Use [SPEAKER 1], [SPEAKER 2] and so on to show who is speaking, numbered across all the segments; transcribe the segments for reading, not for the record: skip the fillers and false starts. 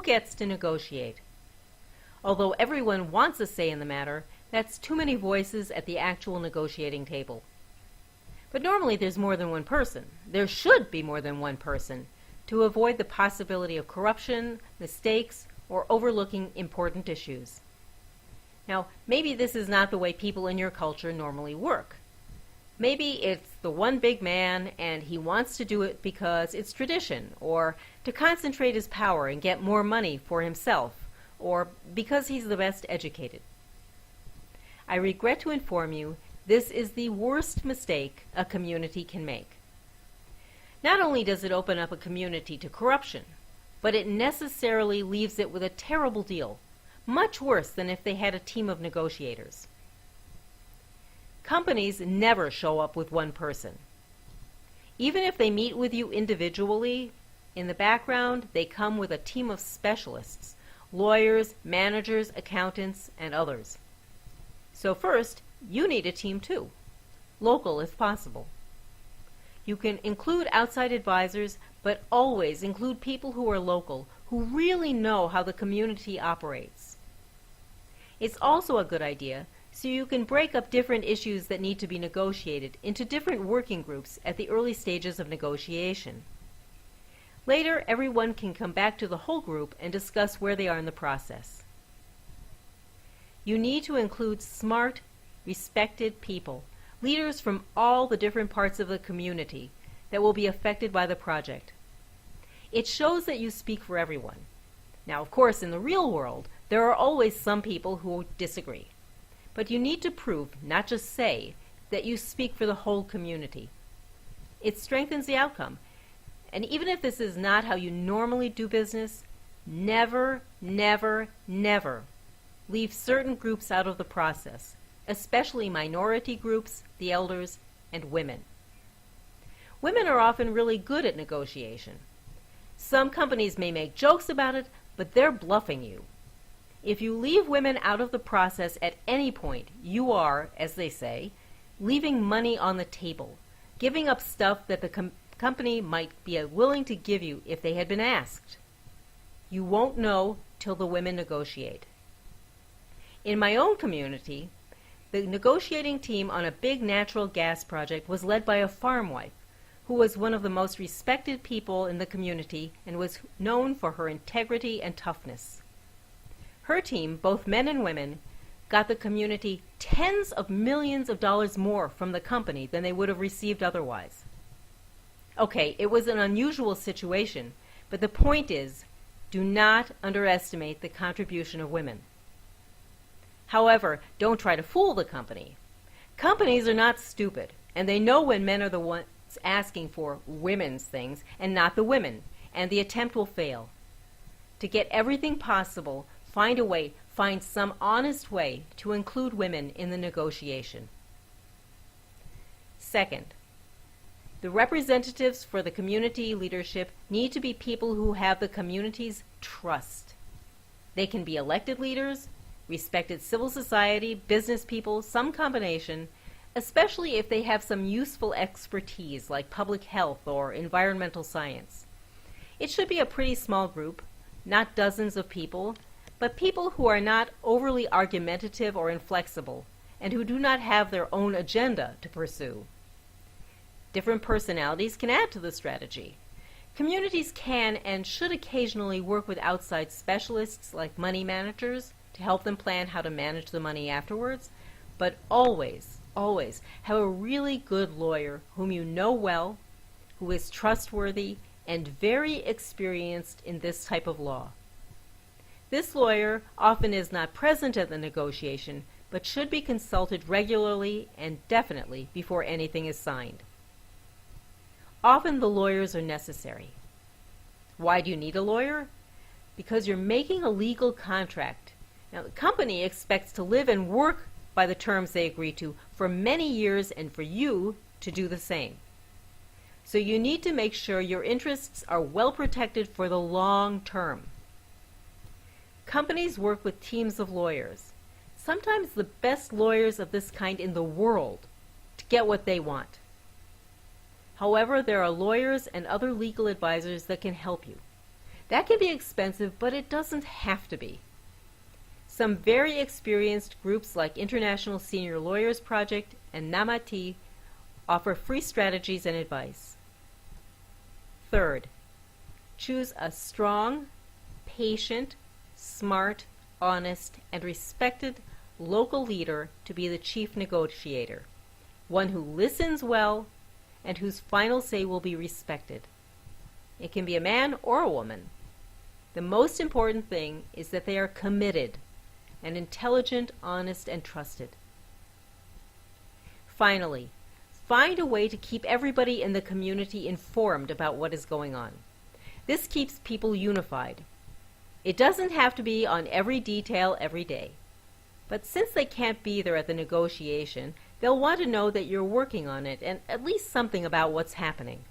[SPEAKER 1] gets to negotiate? Although everyone wants a say in the matter, that's too many voices at the actual negotiating table. But normally there's more than one person. There should be more than one person to avoid the possibility of corruption, mistakes, or overlooking important issues. Now, maybe this is not the way people in your culture normally work. Maybe it's the one big man and he wants to do it because it's tradition, or to concentrate his power and get more money for himself, or because he's the best educated. I regret to inform you, this is the worst mistake a community can make. Not only does it open up a community to corruption, but it necessarily leaves it with a terrible deal, much worse than if they had a team of negotiators. Companies never show up with one person. Even if they meet with you individually, in the background they come with a team of specialists, lawyers, managers, accountants, and others. So first, you need a team too, local if possible. You can include outside advisors, but always include people who are local, who really know how the community operates. It's also a good idea so you can break up different issues that need to be negotiated into different working groups at the early stages of negotiation. Later, everyone can come back to the whole group and discuss where they are in the process. You need to include smart, respected people, leaders from all the different parts of the community that will be affected by the project. It shows that you speak for everyone. Now, of course, in the real world, there are always some people who disagree. But you need to prove, not just say, that you speak for the whole community. It strengthens the outcome. And even if this is not how you normally do business, never, never, never leave certain groups out of the process, especially minority groups, the elders, and women. Women are often really good at negotiation. Some companies may make jokes about it, but they're bluffing you. If you leave women out of the process at any point, you are, as they say, leaving money on the table, giving up stuff that the company might be willing to give you if they had been asked. You won't know till the women negotiate. In my own community, the negotiating team on a big natural gas project was led by a farm wife who was one of the most respected people in the community and was known for her integrity and toughness. Her team, both men and women, got the community tens of millions of dollars more from the company than they would have received otherwise. Okay, it was an unusual situation, but the point is, do not underestimate the contribution of women. However, don't try to fool the company. Companies are not stupid, and they know when men are the ones asking for women's things and not the women, and the attempt will fail. To get everything possible, find some honest way to include women in the negotiation. Second, the representatives for the community leadership need to be people who have the community's trust. They can be elected leaders, respected civil society, business people, some combination, especially if they have some useful expertise like public health or environmental science. It should be a pretty small group, not dozens of people, but people who are not overly argumentative or inflexible, and who do not have their own agenda to pursue. Different personalities can add to the strategy. Communities can and should occasionally work with outside specialists like money managers to help them plan how to manage the money afterwards, but always, always have a really good lawyer whom you know well, who is trustworthy and very experienced in this type of law. This lawyer often is not present at the negotiation, but should be consulted regularly and definitely before anything is signed. Often the lawyers are necessary. Why do you need a lawyer? Because you're making a legal contract. Now, the company expects to live and work by the terms they agree to for many years and for you to do the same. So you need to make sure your interests are well protected for the long term. Companies work with teams of lawyers, sometimes the best lawyers of this kind in the world, to get what they want. However, there are lawyers and other legal advisors that can help you. That can be expensive, but it doesn't have to be. Some very experienced groups like International Senior Lawyers Project and Namati offer free strategies and advice. Third, choose a strong, patient, smart, honest, and respected local leader to be the chief negotiator, one who listens well and whose final say will be respected. It can be a man or a woman. The most important thing is that they are committed and intelligent, honest, and trusted. Finally, find a way to keep everybody in the community informed about what is going on. This keeps people unified. It doesn't have to be on every detail every day. But since they can't be there at the negotiation, they'll want to know that you're working on it and at least something about what's happening.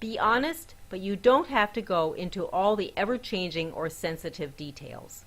[SPEAKER 1] Be honest, but you don't have to go into all the ever-changing or sensitive details.